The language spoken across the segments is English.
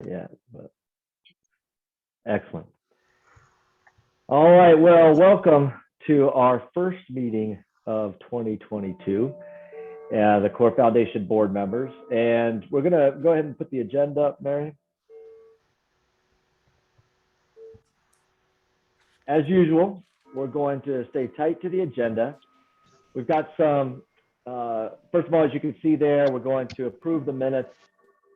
Yeah, but excellent. All right, well, welcome to our first meeting of 2022, the Core Foundation board members. And we're gonna go ahead and put the agenda up, Mary. As usual, we're going to stay tight to the agenda. We've got some, first of all, as you can see there, we're going to approve the minutes,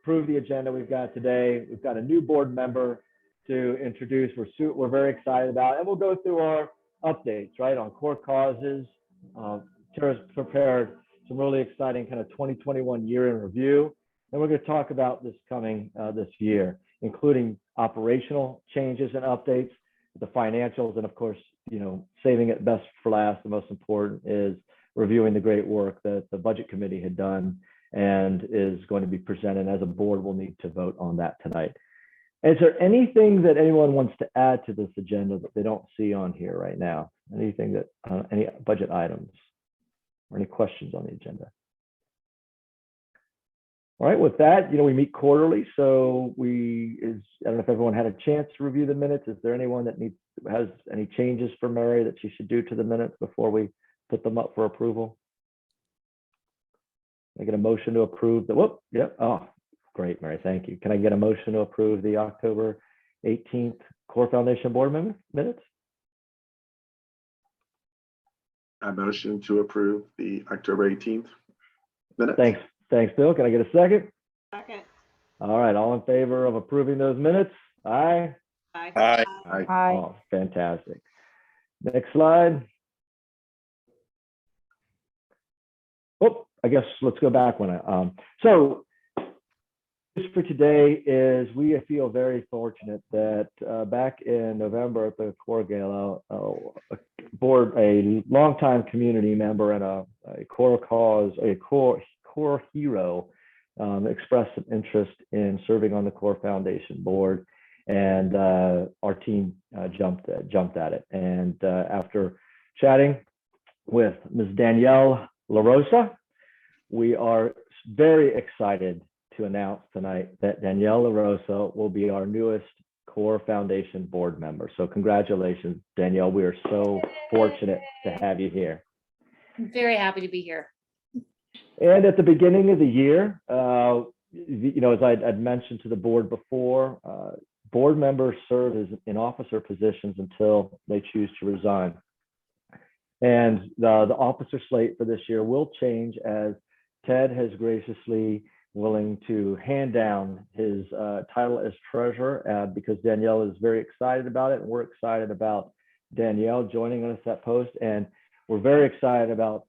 approve the agenda we've got today. We've got a new board member to introduce. We're very excited about, and we'll go through our updates, right, on core causes. Tara's prepared some really exciting kind of 2021 year in review. And we're going to talk about this coming this year, including operational changes and updates, the financials, and of course, saving it best for last. The most important is reviewing the great work that the budget committee had done and is going to be presented. As a board, we'll need to vote on that tonight. Is there anything that anyone wants to add to this agenda that they don't see on here right now? Anything that, any budget items or any questions on the agenda? All right, with that, we meet quarterly, so I don't know if everyone had a chance to review the minutes. Is there anyone that has any changes for Mary that she should do to the minutes before we put them up for approval? Can I get a motion to approve the, oh, great, Mary, thank you. Can I get a motion to approve the October 18th Core Foundation board minutes? I motion to approve the October 18th minutes. Thanks, Bill. Can I get a second? Second. All right, all in favor of approving those minutes? Aye. Aye. Aye. Oh, fantastic. Next slide. Oh, I guess let's go back one. So just for today is we feel very fortunate that back in November at the Core Gala, a longtime community member and a core cause, a core hero expressed some interest in serving on the Core Foundation board, and our team jumped at it. And after chatting with Ms. Danielle LaRosa, we are very excited to announce tonight that Danielle LaRosa will be our newest Core Foundation board member. So congratulations, Danielle. We are so fortunate to have you here. I'm very happy to be here. And at the beginning of the year, as I'd mentioned to the board before, board members serve in officer positions until they choose to resign. And the officer slate for this year will change as Ted has graciously willing to hand down his title as treasurer because Danielle is very excited about it. And we're excited about Danielle joining us at that post. And we're very excited about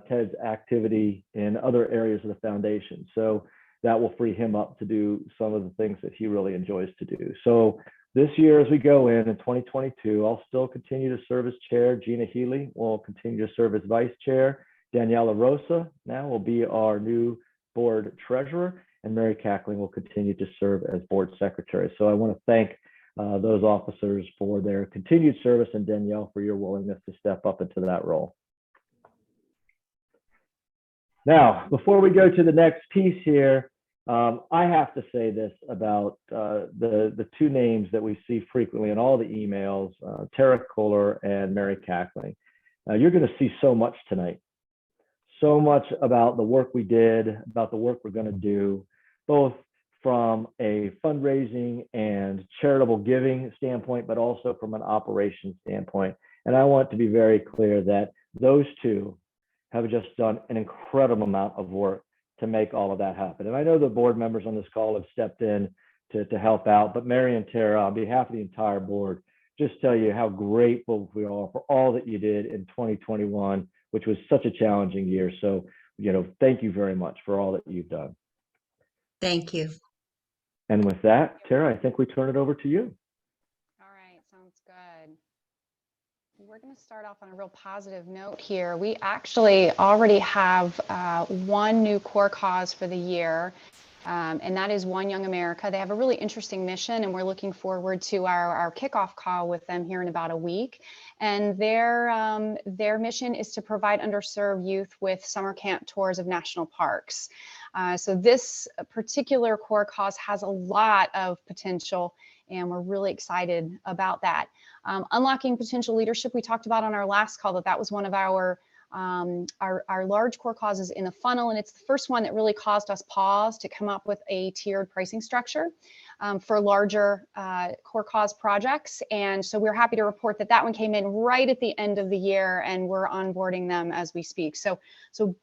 Ted's activity in other areas of the foundation. So that will free him up to do some of the things that he really enjoys to do. So this year, as we go in 2022, I'll still continue to serve as chair. Gina Healy will continue to serve as vice chair. Danielle LaRosa now will be our new board treasurer, and Mary Cackling will continue to serve as board secretary. So I want to thank those officers for their continued service, and Danielle for your willingness to step up into that role. Now, before we go to the next piece here, I have to say this about the two names that we see frequently in all the emails, Tara Kohler and Mary Cackling. You're going to see so much tonight, so much about the work we did, about the work we're going to do, both from a fundraising and charitable giving standpoint, but also from an operations standpoint. And I want to be very clear that those two have just done an incredible amount of work to make all of that happen. And I know the board members on this call have stepped in to help out, but Mary and Tara, on behalf of the entire board, just tell you how grateful we are for all that you did in 2021, which was such a challenging year. So, thank you very much for all that you've done. Thank you. And with that, Tara, I think we turn it over to you. All right, sounds good. We're going to start off on a real positive note here. We actually already have one new core cause for the year, and that is One Young America. They have a really interesting mission, and we're looking forward to our kickoff call with them here in about a week. And their mission is to provide underserved youth with summer camp tours of national parks. So this particular core cause has a lot of potential, and we're really excited about that. Unlocking potential leadership, we talked about on our last call that was one of our large core causes in the funnel, and it's the first one that really caused us pause to come up with a tiered pricing structure for larger core cause projects. And so we're happy to report that one came in right at the end of the year, and we're onboarding them as we speak. So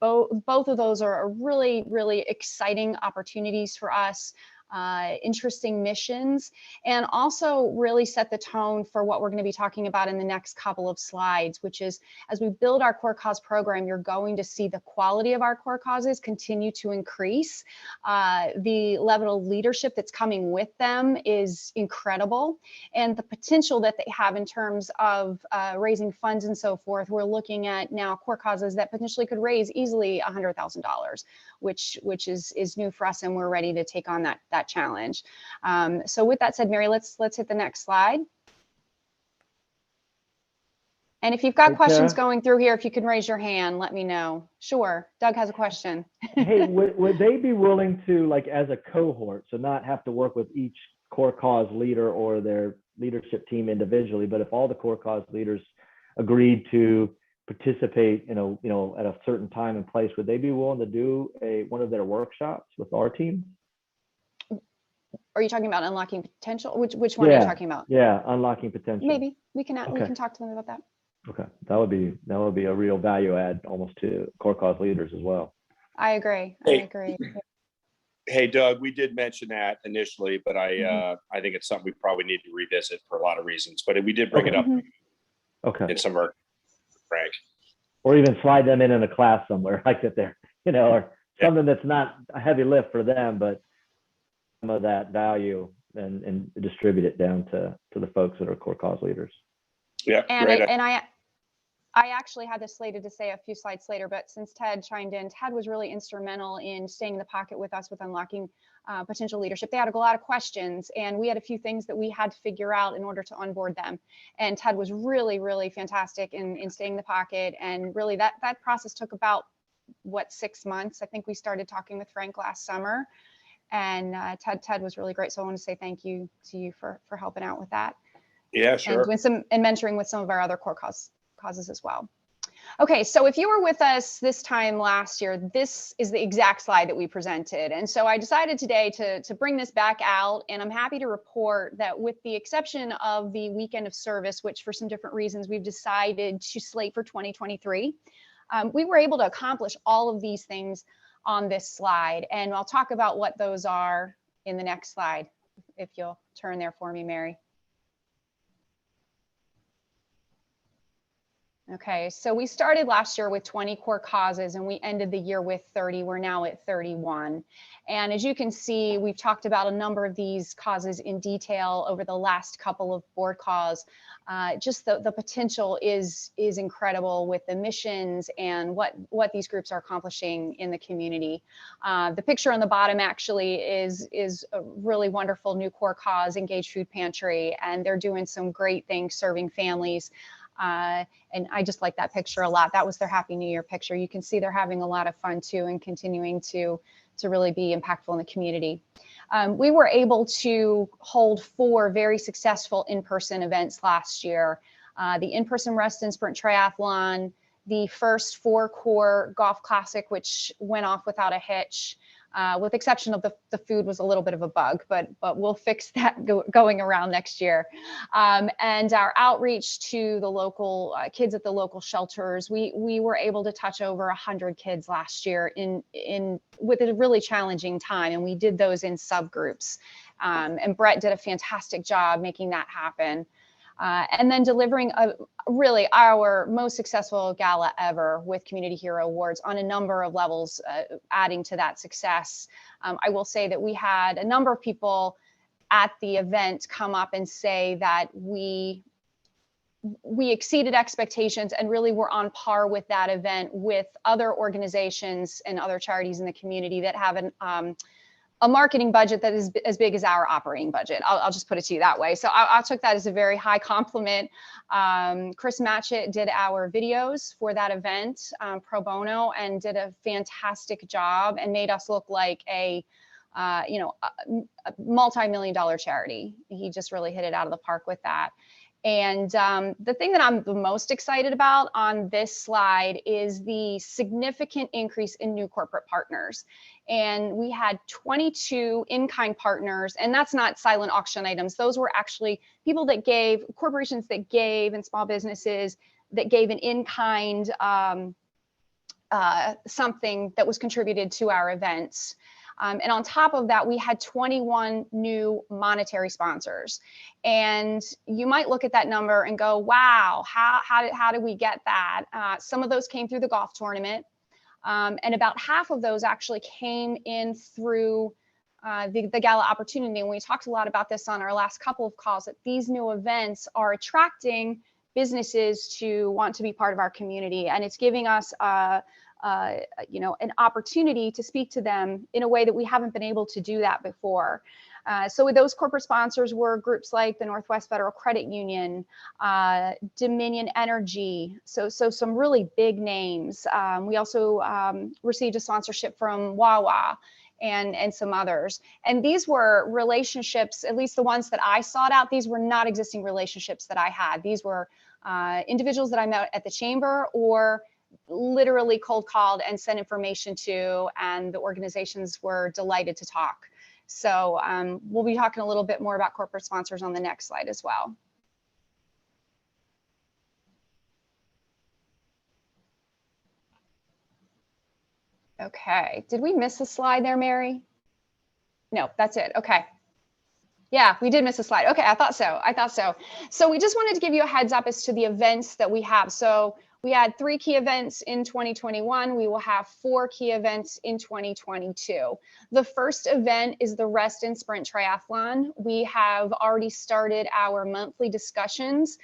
both of those are really, really exciting opportunities for us. Interesting missions, and also really set the tone for what we're going to be talking about in the next couple of slides, which is as we build our core cause program, you're going to see the quality of our core causes continue to increase. The level of leadership that's coming with them is incredible, and the potential that they have in terms of raising funds and so forth. We're looking at now core causes that potentially could raise easily $100,000, which is new for us, and we're ready to take on that challenge. So with that said, Mary, let's hit the next slide. And if you've got questions going through here, if you can raise your hand, let me know. Sure, Doug has a question. Hey, would they be willing to, like, as a cohort, so not have to work with each core cause leader or their leadership team individually, but if all the core cause leaders agreed to participate, at a certain time and place, would they be willing to do one of their workshops with our team? Are you talking about unlocking potential? Which one are you talking about? Yeah, unlocking potential. Maybe we can talk to them about that. Okay, that would be a real value add almost to core cause leaders as well. I agree. Hey. I agree. Hey, Doug, we did mention that initially, but I think it's something we probably need to revisit for a lot of reasons. But we did bring it up in some of our ranks. Or even slide them in a class somewhere like that there, or something that's not a heavy lift for them, but some of that value and distribute it down to the folks that are core cause leaders. Yeah, and I actually had this slated to say a few slides later, but since Ted chimed in, Ted was really instrumental in staying in the pocket with us with unlocking potential leadership. They had a lot of questions, and we had a few things that we had to figure out in order to onboard them. And Ted was really, really fantastic in staying in the pocket. And really that process took about, 6 months. I think we started talking with Frank last summer, and Ted was really great. So I want to say thank you to you for helping out with that. Yeah, sure. And mentoring with some of our other core causes as well. Okay, so if you were with us this time last year, this is the exact slide that we presented. And so I decided today to bring this back out, and I'm happy to report that with the exception of the weekend of service, which for some different reasons we've decided to slate for 2023, we were able to accomplish all of these things on this slide. And I'll talk about what those are in the next slide, if you'll turn there for me, Mary. Okay, so we started last year with 20 core causes, and we ended the year with 30. We're now at 31. And as you can see, we've talked about a number of these causes in detail over the last couple of board calls. Just the potential is incredible with the missions and what these groups are accomplishing in the community. The picture on the bottom actually is a really wonderful new core cause, Engaged Food Pantry, and they're doing some great things serving families. And I just like that picture a lot. That was their Happy New Year picture. You can see they're having a lot of fun too, and continuing to really be impactful in the community. We were able to hold 4 very successful in-person events last year. The in-person Reston Sprint Triathlon, the first 4 core golf classic, which went off without a hitch. With the exception of the food was a little bit of a bug, but we'll fix that going around next year. And our outreach to the local kids at the local shelters, we were able to touch over 100 kids last year with a really challenging time, and we did those in subgroups. And Brett did a fantastic job making that happen. And then delivering really our most successful gala ever with Community Hero Awards on a number of levels, adding to that success. I will say that we had a number of people at the event come up and say that we exceeded expectations and really were on par with that event with other organizations and other charities in the community that have a marketing budget that is as big as our operating budget. I'll just put it to you that way. So I took that as a very high compliment. Chris Matchett did our videos for that event pro bono and did a fantastic job and made us look like a multi-million-dollar charity. He just really hit it out of the park with that. And the thing that I'm the most excited about on this slide is the significant increase in new corporate partners. And we had 22 in-kind partners, and that's not silent auction items. Those were actually people that gave, corporations that gave, and small businesses that gave an in-kind something that was contributed to our events. And on top of that, we had 21 new monetary sponsors. And you might look at that number and go, wow, how did we get that? Some of those came through the golf tournament. And about half of those actually came in through the gala opportunity. And we talked a lot about this on our last couple of calls, that these new events are attracting businesses to want to be part of our community. And it's giving us an opportunity to speak to them in a way that we haven't been able to do that before. So with those corporate sponsors were groups like the Northwest Federal Credit Union, Dominion Energy, so some really big names. We also received a sponsorship from Wawa and some others. And these were relationships, at least the ones that I sought out, these were not existing relationships that I had. These were individuals that I met at the chamber or literally cold called and sent information to, and the organizations were delighted to talk. So we'll be talking a little bit more about corporate sponsors on the next slide as well. Okay, did we miss a slide there, Mary? No, that's it. Okay. Yeah, we did miss a slide. Okay, I thought so. So we just wanted to give you a heads up as to the events that we have. So we had 3 key events in 2021. We will have 4 key events in 2022. The first event is the Rest and Sprint Triathlon. We have already started our monthly discussions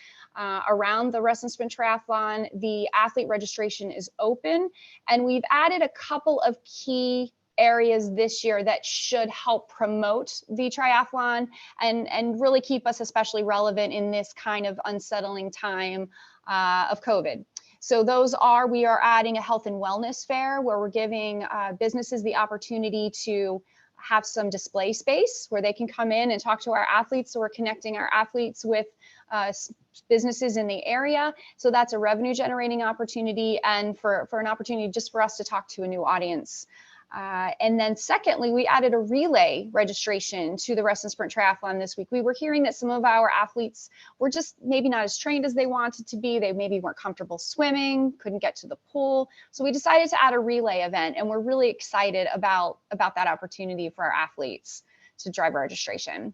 around the Rest and Sprint Triathlon. The athlete registration is open, and we've added a couple of key areas this year that should help promote the triathlon and really keep us especially relevant in this kind of unsettling time of COVID. So those are, we are adding a health and wellness fair where we're giving businesses the opportunity to have some display space where they can come in and talk to our athletes. So we're connecting our athletes with businesses in the area. So that's a revenue generating opportunity and for an opportunity just for us to talk to a new audience. And then secondly, we added a relay registration to the Rest and Sprint Triathlon this week. We were hearing that some of our athletes were just maybe not as trained as they wanted to be. They maybe weren't comfortable swimming, couldn't get to the pool. So we decided to add a relay event, and we're really excited about that opportunity for our athletes to drive registration.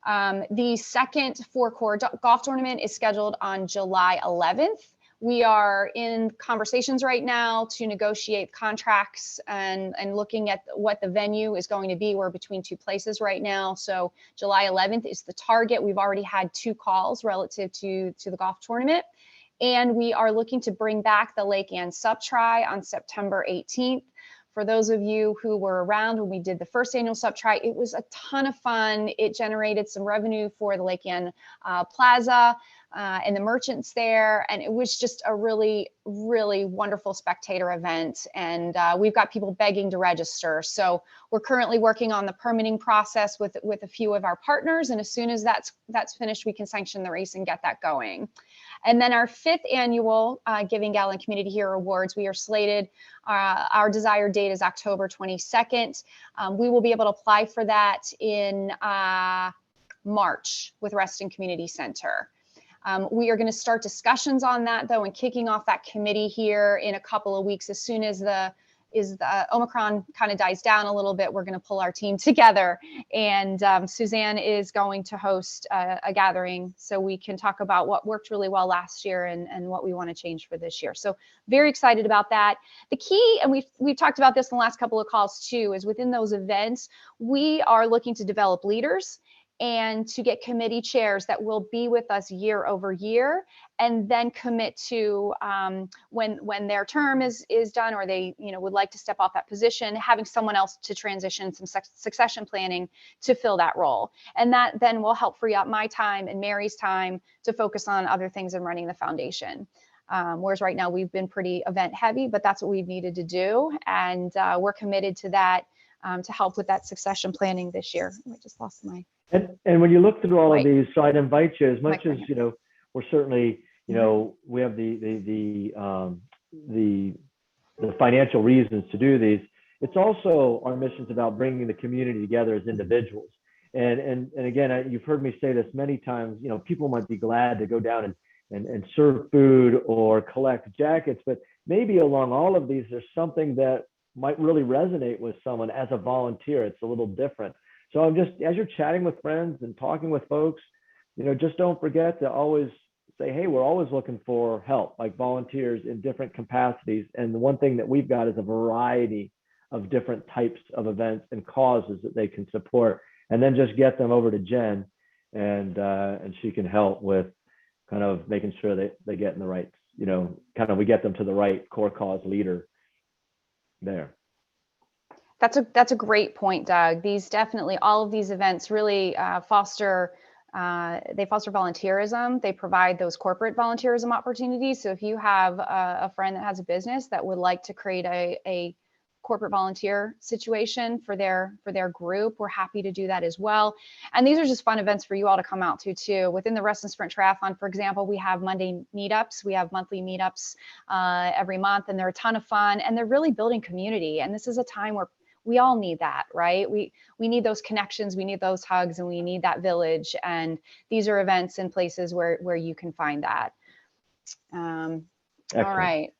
The second Four Core golf tournament is scheduled on July 11th. We are in conversations right now to negotiate contracts and looking at what the venue is going to be. We're between 2 places right now. So July 11th is the target. We've already had 2 calls relative to the golf tournament. And we are looking to bring back the Lake Ann Sub-Tri on September 18th. For those of you who were around when we did the first annual Sub-Tri, it was a ton of fun. It generated some revenue for the Lake Ann Plaza and the merchants there. And it was just a really, really wonderful spectator event. And we've got people begging to register. So we're currently working on the permitting process with a few of our partners. And as soon as that's finished, we can sanction the race and get that going. And then our 5th annual Giving Gala and Community Hero Awards, we are slated, our desired date is October 22nd. We will be able to apply for that in March with Reston Community Center. We are going to start discussions on that though and kicking off that committee here in a couple of weeks. As soon as the Omicron kind of dies down a little bit, we're going to pull our team together, and Suzanne is going to host a gathering so we can talk about what worked really well last year and what we want to change for this year. So very excited about that. The key, and we've talked about this in the last couple of calls too, is within those events, we are looking to develop leaders and to get committee chairs that will be with us year over year, and then commit to when their term is done, or they would like to step off that position, having someone else to transition, some succession planning to fill that role. And that then will help free up my time and Mary's time to focus on other things and running the foundation. Whereas right now we've been pretty event heavy, but that's what we've needed to do. And we're committed to that, to help with that succession planning this year. I just lost my. And when you look through all of Mike. these, so I'd invite you, as much Mike, as, right we're certainly, we have the financial reasons to do these. It's also our mission's about bringing the community together as individuals. And again, you've heard me say this many times, people might be glad to go down and serve food or collect jackets, but maybe along all of these, there's something that might really resonate with someone as a volunteer. It's a little different. So I'm just, as you're chatting with friends and talking with folks, just don't forget to always say, hey, we're always looking for help, like volunteers in different capacities. And the one thing that we've got is a variety of different types of events and causes that they can support. And then just get them over to Jen, and she can help with kind of making sure that they get in the right, we get them to the right core cause leader there. That's a great point, Doug. All of these events really foster volunteerism. They provide those corporate volunteerism opportunities. So if you have a friend that has a business that would like to create a corporate volunteer situation for their group, we're happy to do that as well. And these are just fun events for you all to come out to too. Within the Reston Sprint Triathlon, for example, we have Monday meetups. We have monthly meetups every month, and they're a ton of fun, and they're really building community. And this is a time where we all need that, right? We need those connections, we need those hugs, and we need that village. And these are events and places where you can find that. All right.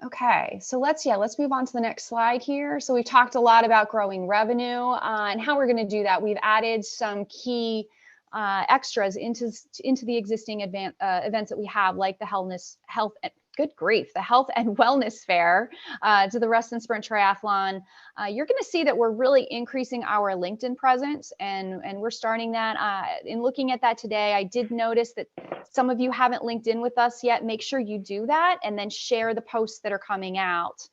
Okay, so let's move on to the next slide here. So we've talked a lot about growing revenue and how we're going to do that. We've added some key extras into the existing events that we have, like the the Health and Wellness Fair to the Reston Sprint Triathlon. You're going to see that we're really increasing our LinkedIn presence, and we're starting that. In looking at that today, I did notice that some of you haven't linked in with us yet. Make sure you do that, and then share the posts that are coming out.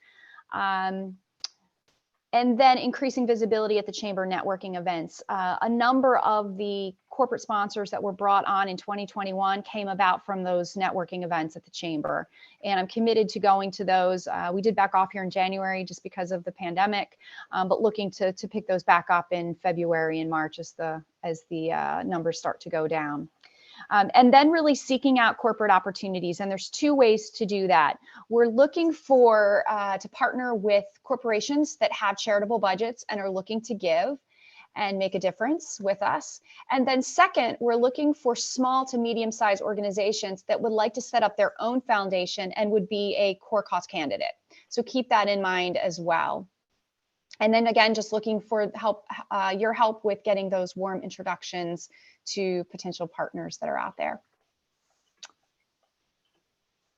And then increasing visibility at the chamber networking events. A number of the corporate sponsors that were brought on in 2021 came about from those networking events at the chamber. And I'm committed to going to those. We did back off here in January just because of the pandemic, but looking to pick those back up in February and March as the numbers start to go down. And then really seeking out corporate opportunities. And there's two ways to do that. We're looking for to partner with corporations that have charitable budgets and are looking to give and make a difference with us. And then second, we're looking for small to medium-sized organizations that would like to set up their own foundation and would be a core cause candidate. So keep that in mind as well. And then again, just looking for your help with getting those warm introductions to potential partners that are out there.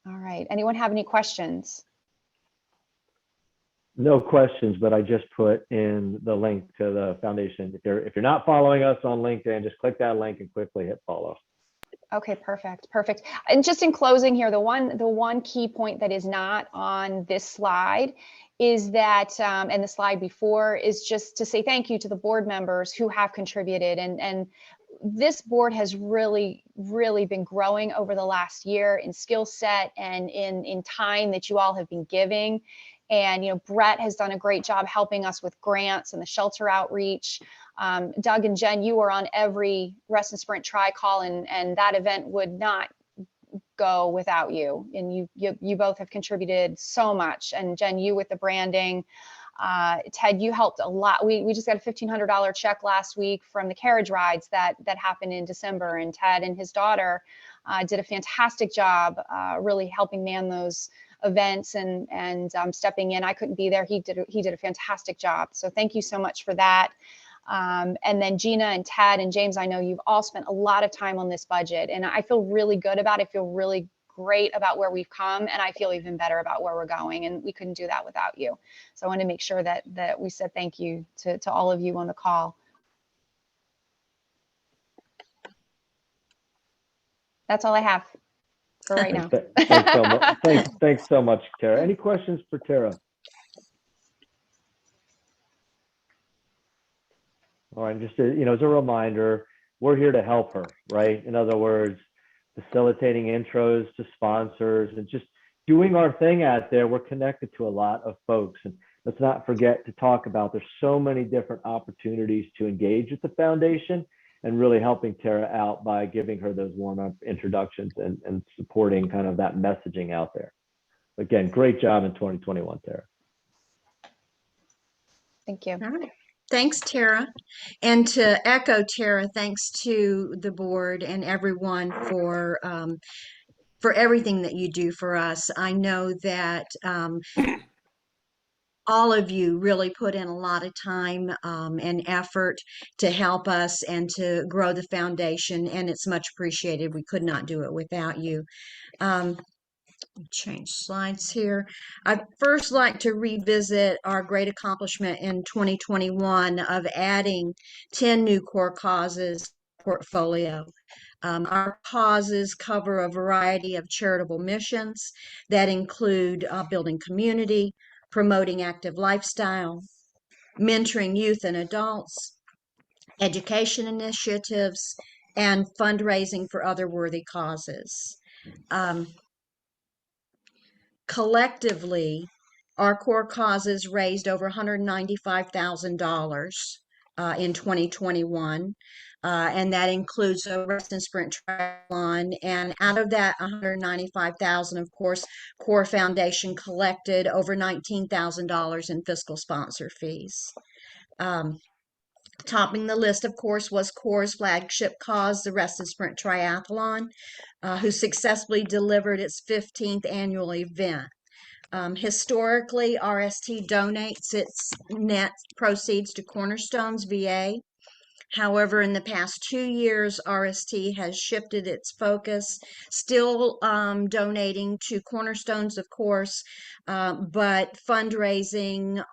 All right, anyone have any questions? No questions, but I just put in the link to the foundation. If you're not following us on LinkedIn, just click that link and quickly hit follow. Okay, perfect. And just in closing here, the one key point that is not on this slide is that, and the slide before, is just to say thank you to the board members who have contributed. And this board has really been growing over the last year in skill set and in time that you all have been giving. And, Brett has done a great job helping us with grants and the shelter outreach. Doug and Jen, you were on every Reston Sprint Tri-Call, and that event would not go without you. And you both have contributed so much. And Jen, you with the branding. Ted, you helped a lot. We just got a $1,500 check last week from the carriage rides that happened in December. And Ted and his daughter did a fantastic job really helping man those events and stepping in. I couldn't be there. He did a fantastic job. So thank you so much for that. And then Gina and Ted and James, I know you've all spent a lot of time on this budget, and I feel really good about it. I feel really great about where we've come, and I feel even better about where we're going, and we couldn't do that without you. So I want to make sure that we said thank you to all of you on the call. That's all I have for right now. Thanks so much. Thanks so much, Tara. Any questions for Tara? All right, just as a reminder, we're here to help her, right? In other words, facilitating intros to sponsors and just doing our thing out there. We're connected to a lot of folks, and let's not forget to talk about there's so many different opportunities to engage with the foundation, and really helping Tara out by giving her those warm-up introductions and supporting kind of that messaging out there. Again, great job in 2021, Tara. Thank you. All right. Thanks, Tara. And to echo Tara, thanks to the board and everyone for everything that you do for us. I know that all of you really put in a lot of time and effort to help us and to grow the foundation, and it's much appreciated. We could not do it without you. Change slides here. I'd first like to revisit our great accomplishment in 2021 of adding 10 new core causes portfolio. Our causes cover a variety of charitable missions that include building community, promoting active lifestyle, mentoring youth and adults, education initiatives, and fundraising for other worthy causes. Collectively, our core causes raised over $195,000 in 2021. And that includes a Rest and Sprint Triathlon. And out of that 195,000, of course, Core Foundation collected over $19,000 in fiscal sponsor fees. Topping the list, of course, was Core's flagship cause, the Rest and Sprint Triathlon, who successfully delivered its 15th annual event. Historically, RST donates its net proceeds to Cornerstones VA. However, in the past 2 years, RST has shifted its focus, still donating to Cornerstones, of course, but fundraising.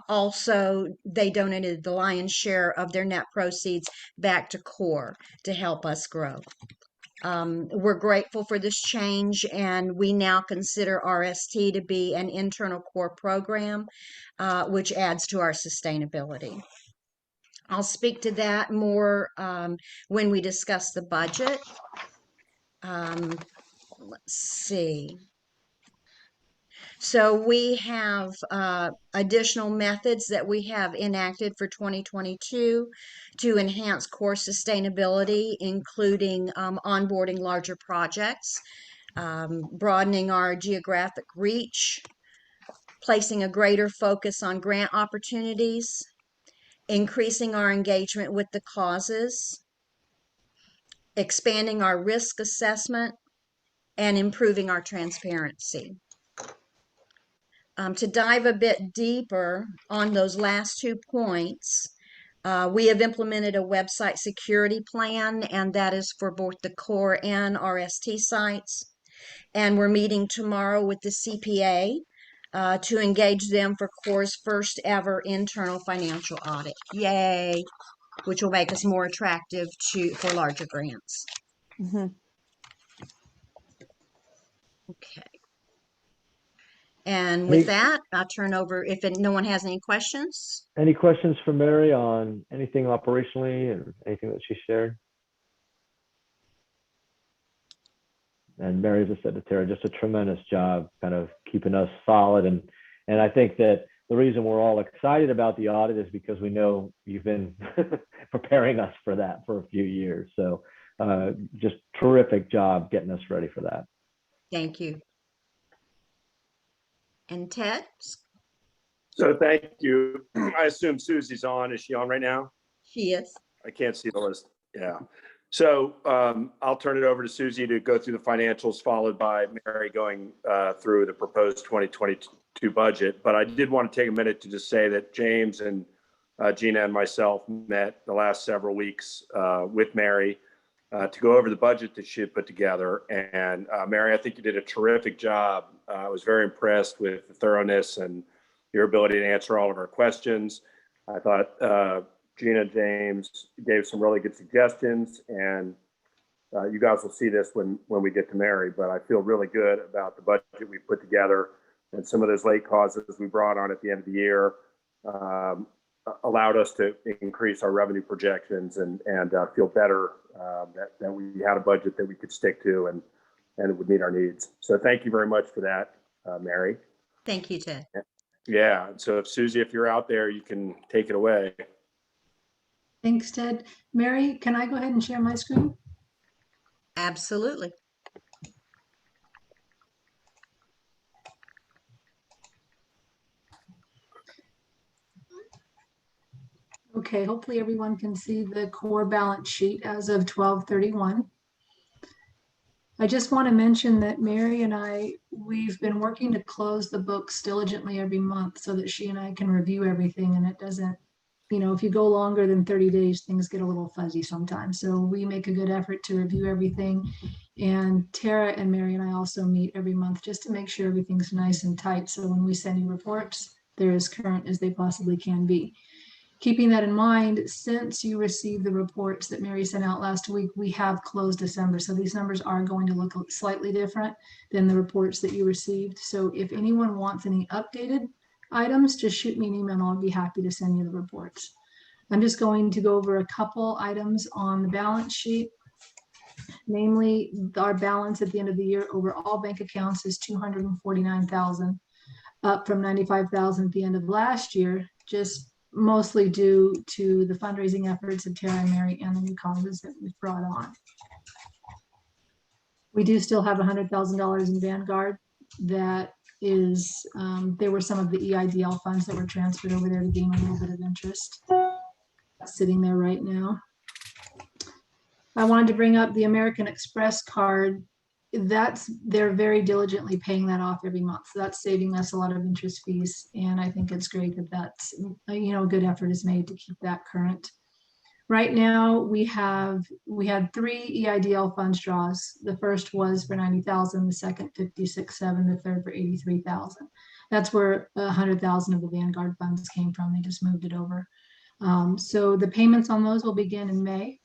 Also, they donated the lion's share of their net proceeds back to Core to help us grow. We're grateful for this change, and we now consider RST to be an internal core program, which adds to our sustainability. I'll speak to that more when we discuss the budget. Let's see. So we have additional methods that we have enacted for 2022 to enhance core sustainability, including onboarding larger projects, broadening our geographic reach, placing a greater focus on grant opportunities, increasing our engagement with the causes, expanding our risk assessment, and improving our transparency. To dive a bit deeper on those last 2 points, we have implemented a website security plan, and that is for both the Core and RST sites. And we're meeting tomorrow with the CPA to engage them for Core's first ever internal financial audit. Yay! Which will make us more attractive for larger grants. Mm-hmm. Okay. And with that, I'll turn over if no one has any questions. Any questions for Mary on anything operationally or anything that she shared? And Mary, as I said to Tara, just a tremendous job kind of keeping us solid. And I think that the reason we're all excited about the audit is because we know you've been preparing us for that for a few years. So just terrific job getting us ready for that. Thank you. And Ted? So thank you. I assume Susie's on. Is she on right now? She is. I can't see the list. Yeah. So I'll turn it over to Susie to go through the financials, followed by Mary going through the proposed 2022 budget. But I did want to take a minute to just say that James and Gina and myself met the last several weeks with Mary to go over the budget that she had put together. And Mary, I think you did a terrific job. I was very impressed with the thoroughness and your ability to answer all of our questions. I thought Gina and James gave some really good suggestions, and you guys will see this when we get to Mary, but I feel really good about the budget we put together, and some of those late causes we brought on at the end of the year allowed us to increase our revenue projections and feel better that we had a budget that we could stick to and it would meet our needs. So thank you very much for that, Mary. Thank you, Ted. Yeah. So Susie, if you're out there, you can take it away. Thanks, Ted. Mary, can I go ahead and share my screen? Absolutely. Okay, hopefully everyone can see the core balance sheet as of 12/31. I just want to mention that Mary and we've been working to close the books diligently every month so that she and I can review everything, and it doesn't, if you go longer than 30 days, things get a little fuzzy sometimes. So we make a good effort to review everything. And Tara and Mary and I also meet every month just to make sure everything's nice and tight. So when we send you reports, they're as current as they possibly can be. Keeping that in mind, since you received the reports that Mary sent out last week, we have closed December. So these numbers are going to look slightly different than the reports that you received. So if anyone wants any updated items, just shoot me an email and I'll be happy to send you the reports. I'm just going to go over a couple items on the balance sheet. Namely, our balance at the end of the year over all bank accounts is $249,000, up from $95,000 at the end of last year, just mostly due to the fundraising efforts of Tara and Mary and the new causes that we've brought on. We do still have $100,000 in Vanguard. That is, there were some of the EIDL funds that were transferred over there to gain a little bit of interest. That's sitting there right now. I wanted to bring up the American Express card. They're very diligently paying that off every month. So that's saving us a lot of interest fees. And I think it's great that that's, a good effort is made to keep that current. Right now we had 3 EIDL funds draws. The first was for 90,000, the second 56,700, the third for 83,000. That's where 100,000 of the Vanguard funds came from. They just moved it over. So the payments on those will begin in May.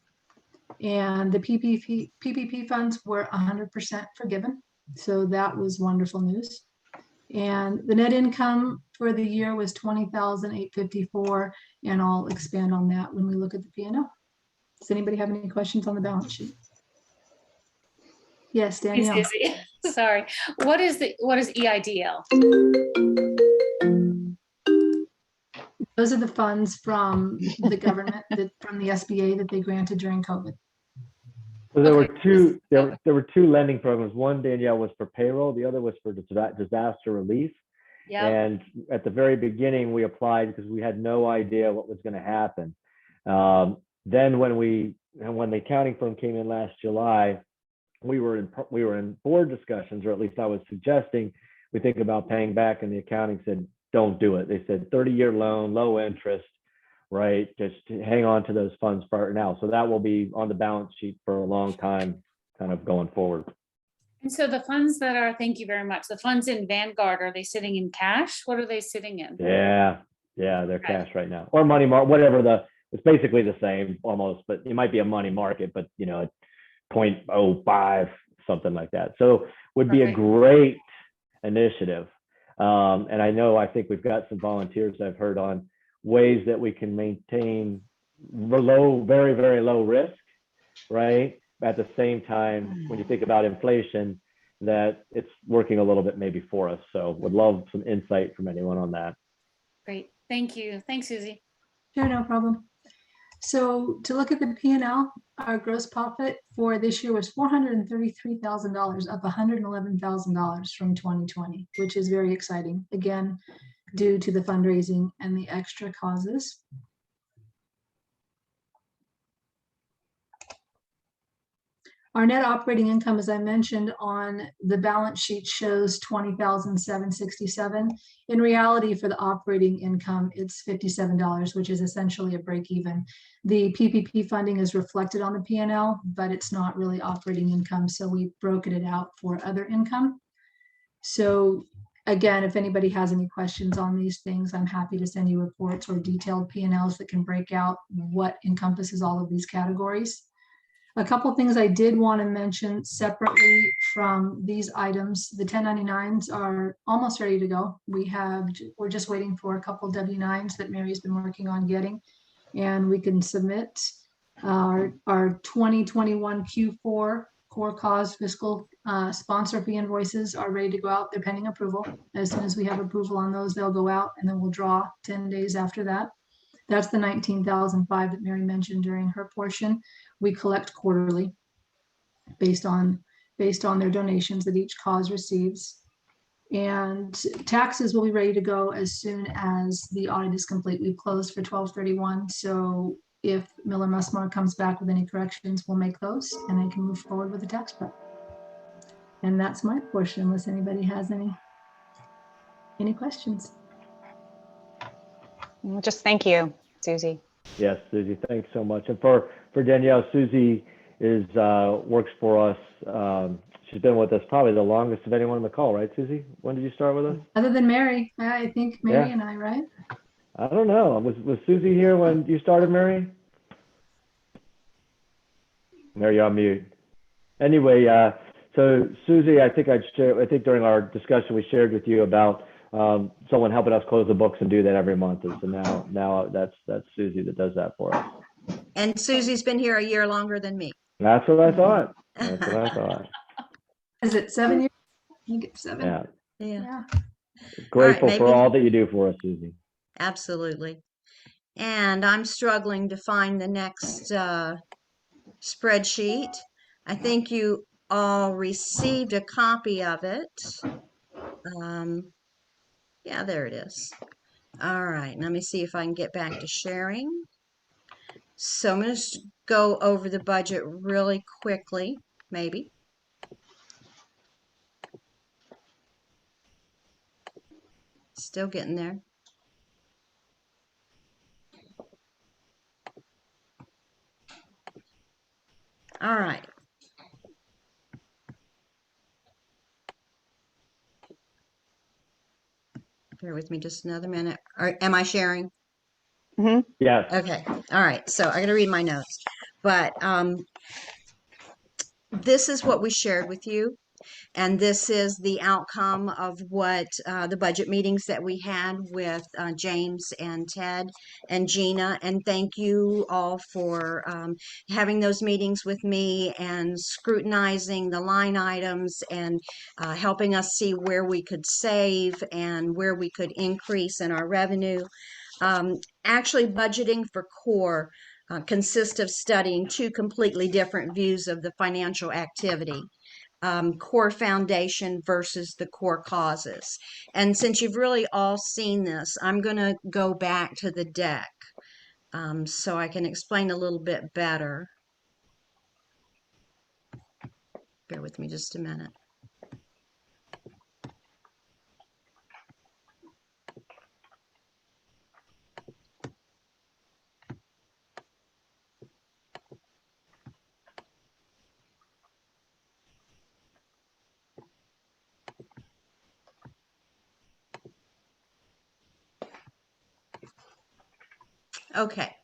And the PPP funds were 100% forgiven. So that was wonderful news. And the net income for the year was $20,854. And I'll expand on that when we look at the P&L. Does anybody have any questions on the balance sheet? Yes, Danielle. Susie. Sorry. What is EIDL? Those are the funds from the government, from the SBA that they granted during COVID. So there were Okay. two, there were two lending programs. One, Danielle, was for payroll. The other was for disaster relief. Yeah. And at the very beginning, we applied because we had no idea what was going to happen. Then when the accounting firm came in last July, we were in board discussions, or at least I was suggesting we think about paying back, and the accounting said, don't do it. They said 30-year loan, low interest, right? Just hang on to those funds for now. So that will be on the balance sheet for a long time, kind of going forward. And so the funds thank you very much. The funds in Vanguard, are they sitting in cash? What are they sitting in? Yeah, they're Okay. cash right now, or money market, whatever it's basically the same almost, but it might be a money market, but 0.05, something like that. So would be a Perfect. great initiative. And I think we've got some volunteers I've heard on ways that we can maintain very, very low risk, right? At the same time, when you think about inflation, that it's working a little bit maybe for us. So would love some insight from anyone on that. Great. Thank you. Thanks, Susie. Sure, no problem. So to look at the P&L, our gross profit for this year was $433,000, up $111,000 from 2020, which is very exciting. Again, due to the fundraising and the extra causes. Our net operating income, as I mentioned on the balance sheet, shows $20,767. In reality, for the operating income, it's $57, which is essentially a break even. The PPP funding is reflected on the P&L, but it's not really operating income. So we broken it out for other income. So again, if anybody has any questions on these things, I'm happy to send you reports or detailed P&Ls that can break out what encompasses all of these categories. A couple things I did want to mention separately from these items. The 1099s are almost ready to go. We're just waiting for a couple W-9s that Mary's been working on getting, and we can submit our 2021 Q4 core cause fiscal sponsor fee invoices are ready to go out. They're pending approval. As soon as we have approval on those, they'll go out, and then we'll draw 10 days after that. That's the 19,005 that Mary mentioned during her portion. We collect quarterly based on their donations that each cause receives. And taxes will be ready to go as soon as the audit is complete. We've closed for 12/31. So if Miller Musmar comes back with any corrections, we'll make those and then can move forward with the tax prep. And that's my portion, unless anybody has any questions. Well, just thank you, Susie. Yes, Susie, thanks so much. And for Danielle, Susie works for us. She's been with us probably the longest of anyone on the call, right, Susie? When did you start with us? Other than Mary, I think Mary Yeah. and I, right? I don't know. Was Susie here when you started, Mary? Mary, you're on mute. Anyway, so Susie, I think during our discussion we shared with you about someone helping us close the books and do that every month. And so now that's Susie that does that for us. And Susie's been here a year longer than me. That's what I thought. That's what I thought. Is it 7 years? I think it's 7. Yeah. Yeah, Grateful maybe- for all that you do for us, Susie. absolutely. And I'm struggling to find the next spreadsheet. I think you all received a copy of it. Yeah, there it is. All right, let me see if I can get back to sharing. So I'm going to go over the budget really quickly, maybe. Still getting there. All right. Bear with me just another minute. Am I sharing? Yes. Okay. All right. So I got to read my notes. But this is what we shared with you. And this is the outcome of what the budget meetings that we had with James and Ted and Gina. And thank you all for having those meetings with me and scrutinizing the line items and helping us see where we could save and where we could increase in our revenue. Actually, budgeting for core consists of studying two completely different views of the financial activity. Core foundation versus the core causes. And since you've really all seen this, I'm going to go back to the deck so I can explain a little bit better. Bear with me just a minute. Okay.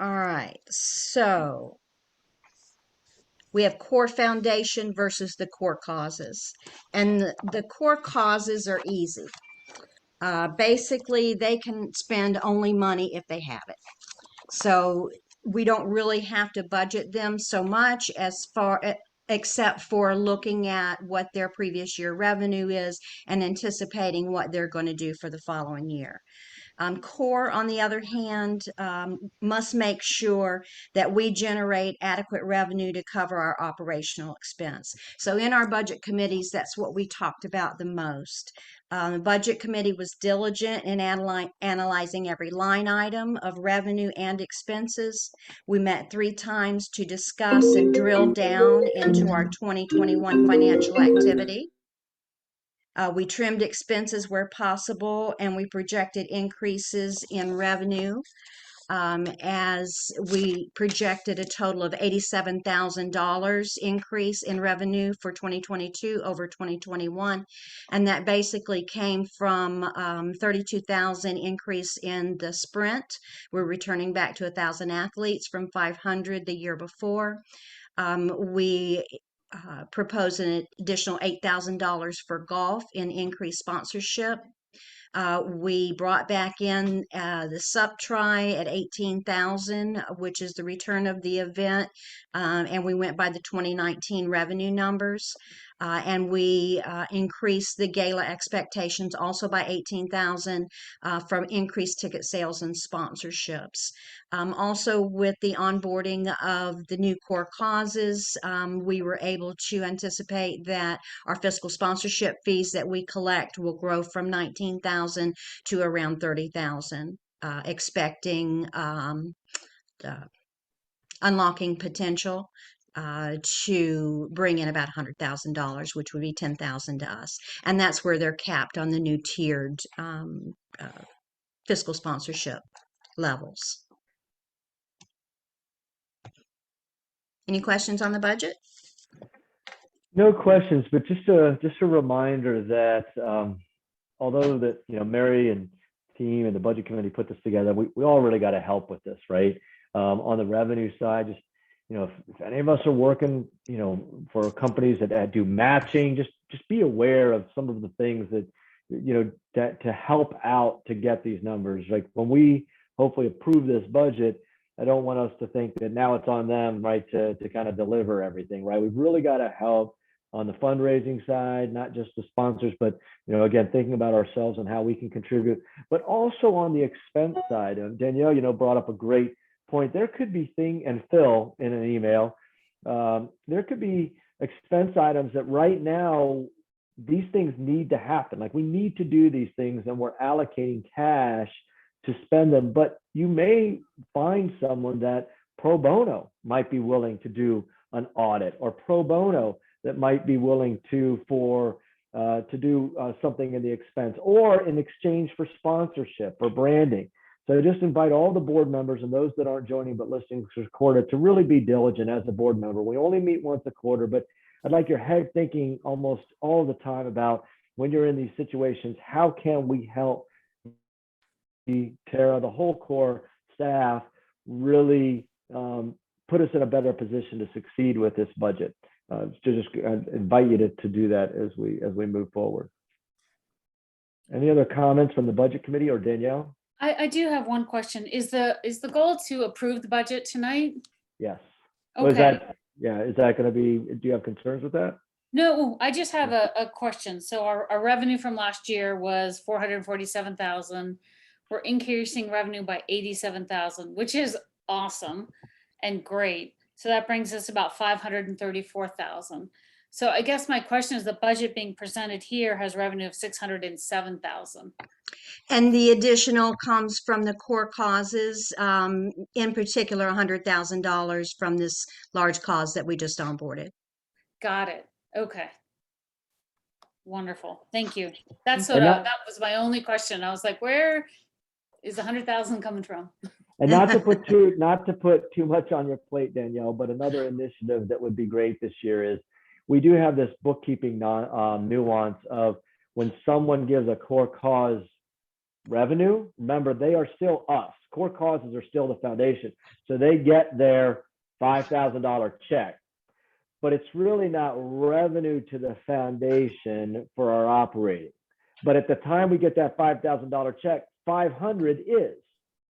All right. So we have core foundation versus the core causes. And the core causes are easy. Basically, they can spend only money if they have it. So we don't really have to budget them so much except for looking at what their previous year revenue is and anticipating what they're going to do for the following year. Core, on the other hand, must make sure that we generate adequate revenue to cover our operational expense. So in our budget committees, that's what we talked about the most. The budget committee was diligent in analyzing every line item of revenue and expenses. We met 3 times to discuss and drill down into our 2021 financial activity. We trimmed expenses where possible, and we projected increases in revenue. as we projected a total of $87,000 increase in revenue for 2022 over 2021. And that basically came from 32,000 increase in the sprint. We're returning back to 1,000 athletes from 500 the year before. We propose an additional $8,000 for golf in increased sponsorship. We brought back in the sub-tri at 18,000, which is the return of the event, and we went by the 2019 revenue numbers. And we increased the gala expectations also by 18,000 from increased ticket sales and sponsorships. Also, with the onboarding of the new core causes, we were able to anticipate that our fiscal sponsorship fees that we collect will grow from 19,000 to around 30,000, expecting unlocking potential to bring in about $100,000, which would be 10,000 to us. And that's where they're capped on the new tiered fiscal sponsorship levels. Any questions on the budget? No questions, but just a reminder that although that Mary and team and the budget committee put this together, we all really got to help with this, right? On the revenue side, just if any of us are working, for companies that do matching, just be aware of some of the things that that to help out to get these numbers. Like when we hopefully approve this budget, I don't want us to think that now it's on them, right, to kind of deliver everything, right? We've really got to help on the fundraising side, not just the sponsors, but again, thinking about ourselves and how we can contribute, but also on the expense side. And Danielle, brought up a great point. There could be and Phil in an email, there could be expense items that right now these things need to happen. Like we need to do these things, and we're allocating cash to spend them. But you may find someone that pro bono might be willing to do an audit, or pro bono that might be willing to do something in the expense, or in exchange for sponsorship or branding. So just invite all the board members and those that aren't joining but listening to this quarter to really be diligent as a board member. We only meet once a quarter, but I'd like your head thinking almost all the time about when you're in these situations, how can we help Tara, the whole core staff, really put us in a better position to succeed with this budget. To just invite you to do that as we move forward. Any other comments from the budget committee or Danielle? I do have one question. Is the goal to approve the budget tonight? Yes. Okay. Is that going to be, do you have concerns with that? No, I just have a question. So our revenue from last year was 447,000. We're increasing revenue by 87,000, which is awesome and great. So that brings us about 534,000. So I guess my question is, the budget being presented here has revenue of 607,000. And the additional comes from the core causes, in particular, $100,000 from this large cause that we just onboarded. Got it. Okay. Wonderful. Thank you. That was my only question. I was like, where is 100,000 coming from? And not to put too much on your plate, Danielle, but another initiative that would be great this year is we do have this bookkeeping nuance of when someone gives a core cause revenue, remember, they are still us. Core causes are still the foundation. So they get their $5,000 check, but it's really not revenue to the foundation for our operating. But at the time we get that $5,000 check, 500 is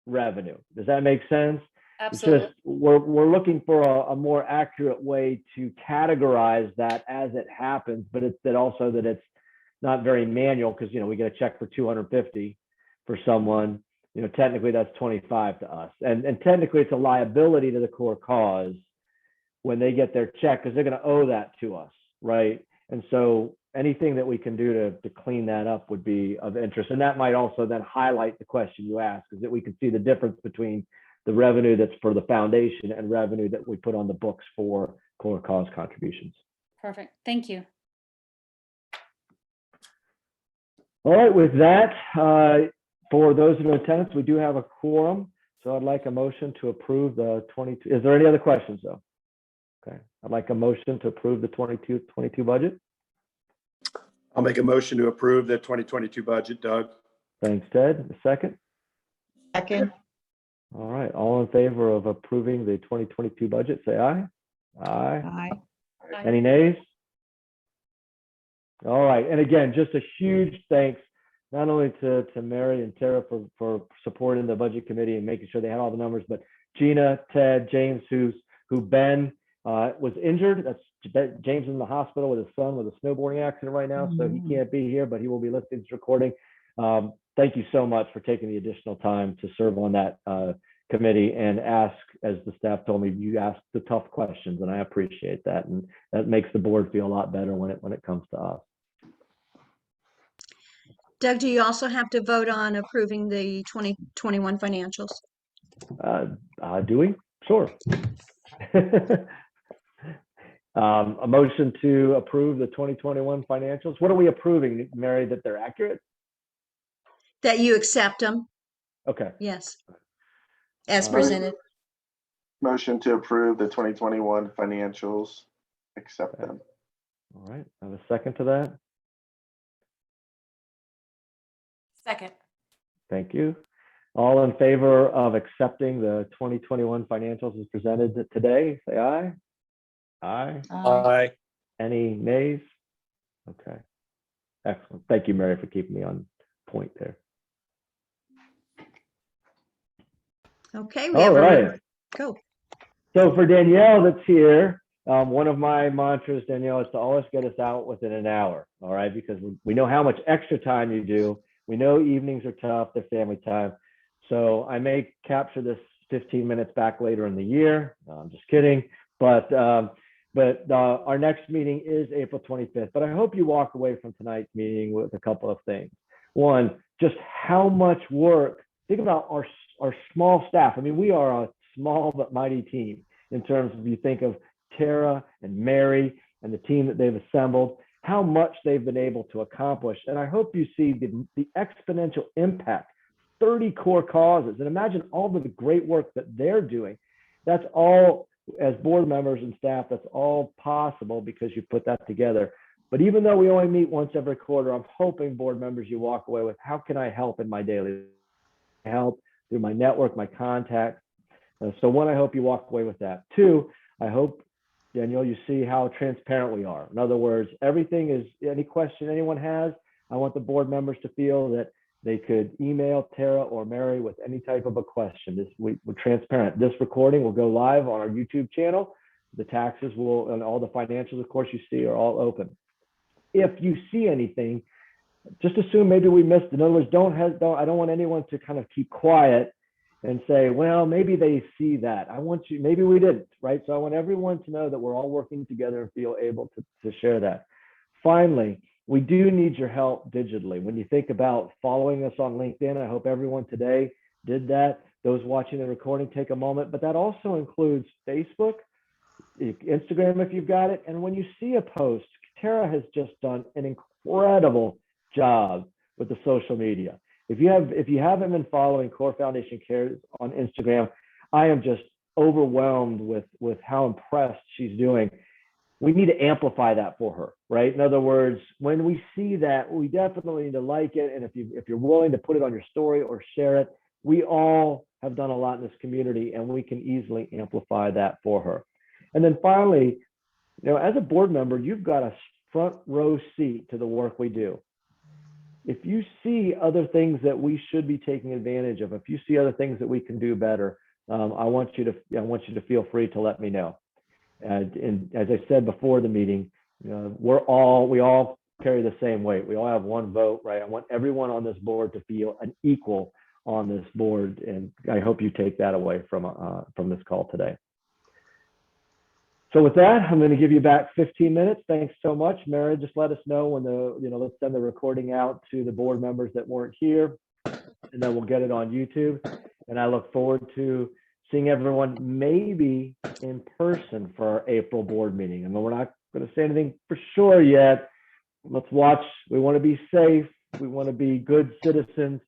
revenue. Does that make sense? Absolutely. It's just we're looking for a more accurate way to categorize that as it happens, but it's that also that it's not very manual, because we get a check for 250 for someone, technically that's 25 to us, and technically it's a liability to the core cause when they get their check, because they're going to owe that to us, right? And so anything that we can do to clean that up would be of interest. And that might also then highlight the question you asked, is that we can see the difference between the revenue that's for the foundation and revenue that we put on the books for core cause contributions. Perfect. Thank you. All right, with that, for those in attendance, we do have a quorum. So I'd like a motion to approve the 22. Is there any other questions though? Okay, I'd like a motion to approve the 22 budget. I'll make a motion to approve the 2022 budget, Doug. Thanks, Ted. A second. Second. All right, all in favor of approving the 2022 budget, say aye. Aye. Aye. Any nays? All right, and again, just a huge thanks, not only to Mary and Tara for supporting the budget committee and making sure they had all the numbers, but Gina, Ted, James, who Ben was injured. James is in the hospital with his son with a snowboarding accident right now, so he can't be here, but he will be listening to this recording. Thank you so much for taking the additional time to serve on that committee and ask, as the staff told me, you asked the tough questions, and I appreciate that, and that makes the board feel a lot better when it comes to us. Doug, do you also have to vote on approving the 2021 financials? Do we? Sure. A motion to approve the 2021 financials. What are we approving, Mary, that they're accurate? That you accept them? Okay. Yes. As All right. presented. Motion to approve the 2021 financials, accept them. All right. I have a second to that. Second. Thank you. All in favor of accepting the 2021 financials as presented today, say aye. Aye. Aye. Any nays? Okay. Excellent. Thank you, Mary, for keeping me on point there. Okay, we All have a right. go. So for Danielle that's here, one of my mantras, Danielle, is to always get us out within an hour. All right, because we know how much extra time you do. We know evenings are tough, they're family time. So I may capture this 15 minutes back later in the year. No, I'm just kidding. But our next meeting is April 25th. But I hope you walk away from tonight's meeting with a couple of things. One, just how much work. Think about our small staff. I mean, we are a small but mighty team in terms of, you think of Tara and Mary and the team that they've assembled, how much they've been able to accomplish. And I hope you see the exponential impact, 30 core causes. And imagine all the great work that they're doing. That's all, as board members and staff, that's all possible because you put that together. But even though we only meet once every quarter, I'm hoping, board members, you walk away with, how can I help in my daily help through my network, my contacts? So one, I hope you walk away with that. Two, I hope, Danielle, you see how transparent we are. In other words, everything is, any question anyone has, I want the board members to feel that they could email Tara or Mary with any type of a question. We're transparent. This recording will go live on our YouTube channel. The taxes will, and all the financials, of course, you see are all open. If you see anything, just assume maybe we missed it. In other words, I don't want anyone to kind of keep quiet and say, well, maybe they see that. Maybe we didn't, right? So I want everyone to know that we're all working together and feel able to share that. Finally, we do need your help digitally. When you think about following us on LinkedIn, I hope everyone today did that. Those watching the recording, take a moment, but that also includes Facebook, Instagram if you've got it. And when you see a post, Tara has just done an incredible job with the social media. If you haven't been following Core Foundation Cares on Instagram, I am just overwhelmed with how impressed she's doing. We need to amplify that for her, right? In other words, when we see that, we definitely need to like it. And if you're willing to put it on your story or share it, we all have done a lot in this community, and we can easily amplify that for her. And then finally, as a board member, you've got a front row seat to the work we do. If you see other things that we should be taking advantage of, if you see other things that we can do better, I want you to feel free to let me know. And as I said before the meeting, we all carry the same weight. We all have one vote, right? I want everyone on this board to feel an equal on this board, and I hope you take that away from this call today. So with that, I'm going to give you back 15 minutes. Thanks so much, Mary. Just let us know when let's send the recording out to the board members that weren't here, and then we'll get it on YouTube. And I look forward to seeing everyone maybe in person for our April board meeting. I mean, we're not going to say anything for sure yet. Let's watch. We want to be safe. We want to be good citizens,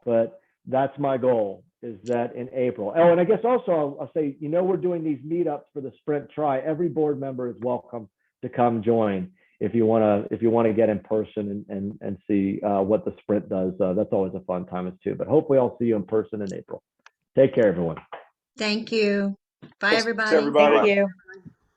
but that's my goal, is that in April. Oh, and I guess also I'll say, we're doing these meetups for the Sprint Tri. Every board member is welcome to come join if you want to get in person and see what the Sprint does. That's always a fun time too. But hopefully I'll see you in person in April. Take care, everyone. Thank you. Bye, Thanks, everybody. everybody. Thank you.